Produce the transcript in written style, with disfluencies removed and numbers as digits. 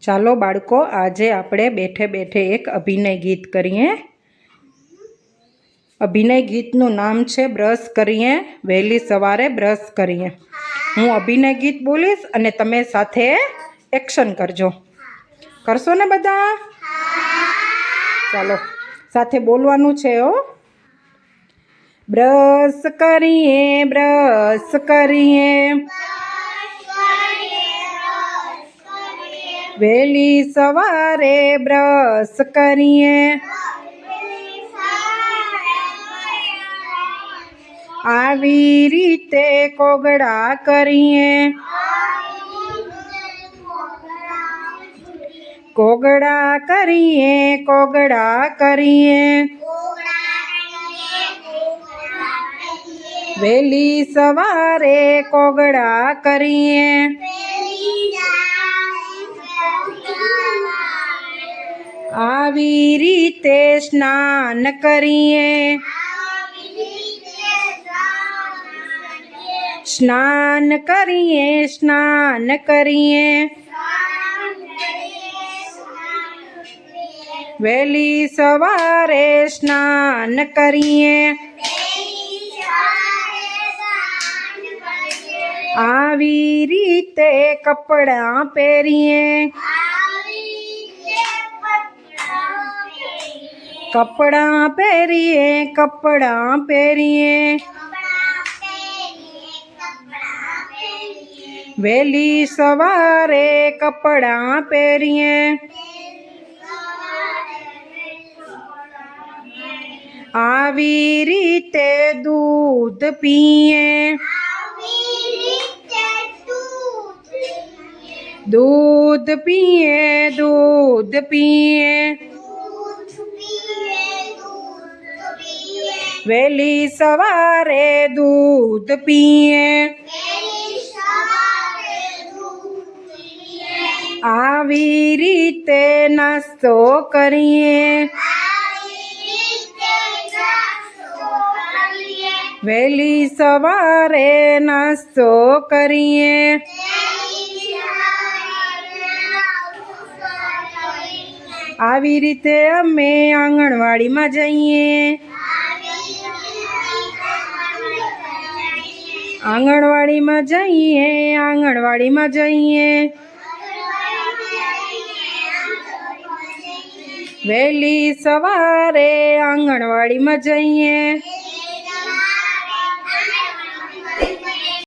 ચાલો બાળકો, આજે આપણે બેઠે બેઠે એક અભિનય ગીત કરીએ. અભિનય ગીતનું નામ છે બ્રશ કરીએ, વહેલી સવારે બ્રશ કરીએ. હું અભિનય ગીત બોલીશ અને તમે સાથે એક્શન કરજો. કરશો ને બધા? ચાલો સાથે બોલવાનું છે હો. બ્રશ કરીએ, બ્રશ કરીએ, વહેલી સવારે બ્રશ કરીએ. આવી રીતે કોગળા કરીએ, કોગળા કરીએ, કોગળા કરીએ. વહેલી સવારે કોગળા કરીએ. આવી રીતે સ્નાન કરીએ, સ્નાન કરીએ, સ્નાન કરીએ. વહેલી સવારે સ્નાન કરીએ. આવી રીતે કપડાં પહેરીએ, કપડાં પહેરીએ, કપડાં પહેરીએ. વહેલી સવારે કપડાં પહેરીએ. આવી રીતે દૂધ પીએ, દૂધ પીએ, દૂધ પીએ. વહેલી સવારે દૂધ પીએ. આવી રીતે નાસ્તો કરીએ, વહેલી સવારે નાસ્તો કરીએ. આવી રીતે અમે આંગણવાડીમાં જઈએ, આંગણવાડીમાં જઈએ, આંગણવાડીમાં જઈએ. વહેલી સવારે આંગણવાડીમાં જઈએ.